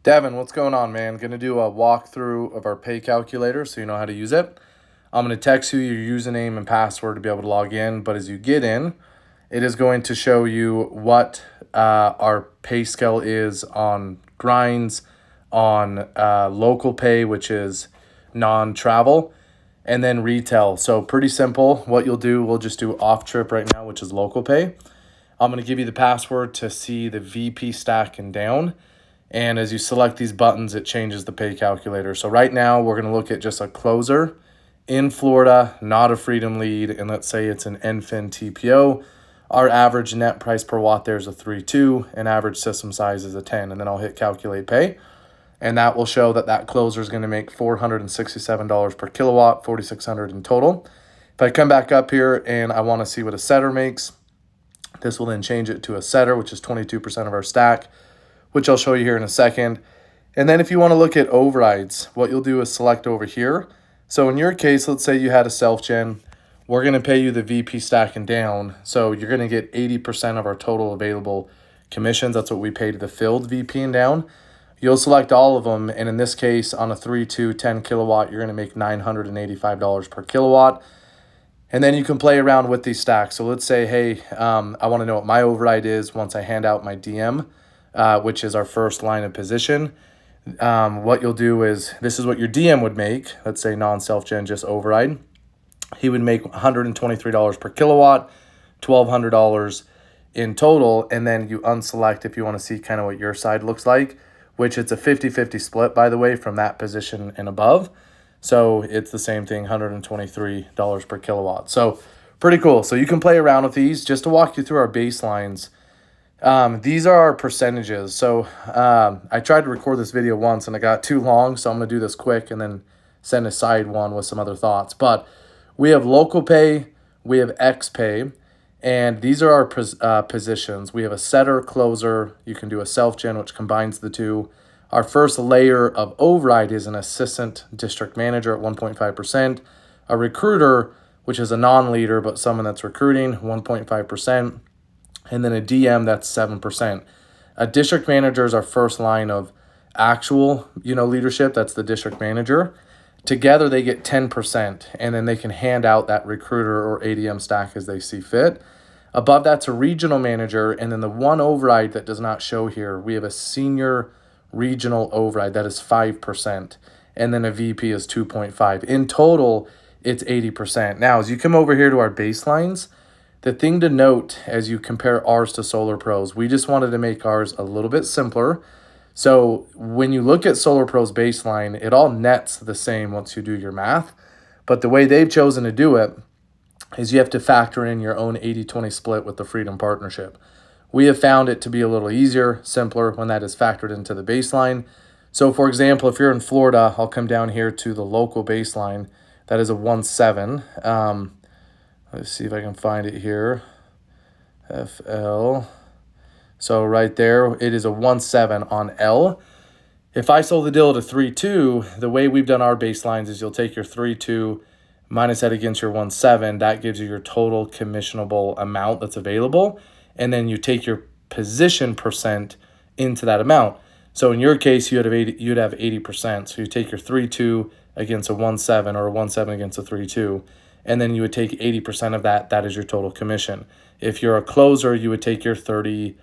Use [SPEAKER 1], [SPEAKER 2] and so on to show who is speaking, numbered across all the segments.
[SPEAKER 1] Devin, what's going on, man? Going to do a walkthrough of our pay calculator so you know how to use it. I'm going to text you your username and password to be able to log in, but as you get in, it is going to show you what our pay scale is on grinds, on local pay, which is non-travel, and then retail. So pretty simple. What you'll do, we'll just do off trip right now, which is local pay. I'm going to give you the password to see the VP stack and down. And as you select these buttons, it changes the pay calculator. So right now we're going to look at just a closer in Florida, not a Freedom Lead. And let's say it's an Enfin TPO. Our average net price per watt there is a 3.2 and average system size is a 10. And then I'll hit calculate pay. And that will show that that closer is going to make $467 per kilowatt, $4,600 in total. If I come back up here and I want to see what a setter makes, this will then change it to a setter, which is 22% of our stack, which I'll show you here in a second. And then if you want to look at overrides, what you'll do is select over here. So in your case, let's say you had a self-gen. We're going to pay you the VP stack and down. So you're going to get 80% of our total available commissions. That's what we pay to the filled VP and down. You'll select all of them. And in this case, on a 3.2 10 kilowatt, you're going to make $985 per kilowatt. And then you can play around with these stacks. So let's say, hey, I want to know what my override is once I hand out my DM. Which is our first line of position. What you'll do is, this is what your DM would make. Let's say non-self-gen, just override. He would make $123 per kilowatt, $1,200 in total. And then you unselect if you want to see kind of what your side looks like, which it's a 50-50 split, by the way, from that position and above. So it's the same thing, $123 per kilowatt. So pretty cool. So you can play around with these. Just to walk you through our baselines, these are our percentages. So I tried to record this video once and it got too long, so I'm going to do this quick and then send a side one with some other thoughts. But we have local pay, we have X pay, and these are our positions. We have a setter, closer. You can do a self-gen, which combines the two. Our first layer of override is an assistant district manager at 1.5%. A recruiter, which is a non-leader, but someone that's recruiting, 1.5%. And then a DM, that's 7%. A district manager is our first line of actual, leadership. That's the district manager. Together, they get 10%, and then they can hand out that recruiter or ADM stack as they see fit. Above that's a regional manager, and then the one override that does not show here, we have a senior regional override. That is 5%, and then a VP is 2.5. In total, it's 80%. Now, as you come over here to our baselines, the thing to note as you compare ours to Solar Pro's, we just wanted to make ours a little bit simpler. So when you look at Solar Pro's baseline, it all nets the same once you do your math. But the way they've chosen to do it is you have to factor in your own 80-20 split with the Freedom Partnership. We have found it to be a little easier, simpler when that is factored into the baseline. So for example, if you're in Florida, I'll come down here to the local baseline. That is a 1.7. Let's see if I can find it here. FL. So right there, it is a 1.7 on L. If I sold the deal at a 3.2, the way we've done our baselines is you'll take your 3.2 minus that against your 1.7. That gives you your total commissionable amount that's available. And then you take your position percent into that amount. So in your case, you'd have 80%. So you take your 3.2 against a 1.7 or a 1.7 against a 3.2. And then you would take 80% of that. That is your total commission. If you're a closer, you would take your 32%.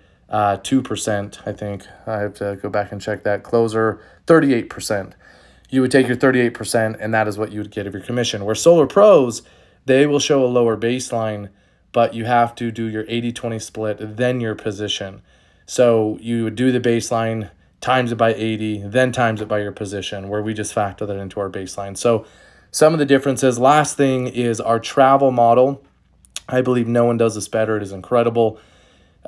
[SPEAKER 1] I think I have to go back and check that. Closer, 38%. You would take your 38%, and that is what you would get of your commission. Where Solar Pros, they will show a lower baseline, but you have to do your 80-20 split, then your position. So you would do the baseline, times it by 80, then times it by your position, where we just factor that into our baseline. So some of the differences. Last thing is our travel model. I believe no one does this better. It is incredible.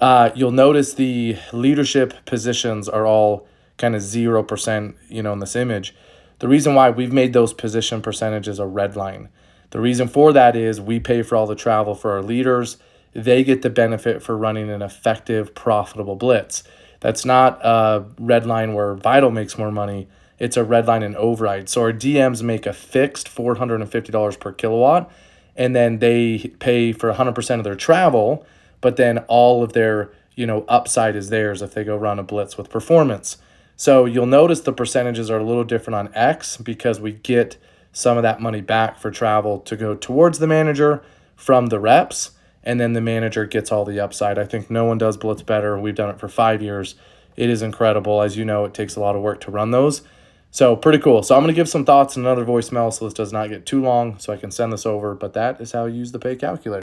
[SPEAKER 1] You'll notice the leadership positions are all kind of 0%, in this image. The reason why we've made those position percentages a red line. The reason for that is we pay for all the travel for our leaders. They get the benefit for running an effective, profitable blitz. That's not a red line where Vital makes more money. It's a red line in override. So our DMs make a fixed $450 per kilowatt, and then they pay for 100% of their travel, but then all of their, upside is theirs if they go run a blitz with performance. So you'll notice the percentages are a little different on X because we get some of that money back for travel to go towards the manager from the reps, and then the manager gets all the upside. I think no one does Blitz better. We've done it for 5 years. It is incredible. As you know, it takes a lot of work to run those. So pretty cool. So I'm going to give some thoughts in another voicemail so this does not get too long so I can send this over. But that is how you use the pay calculator.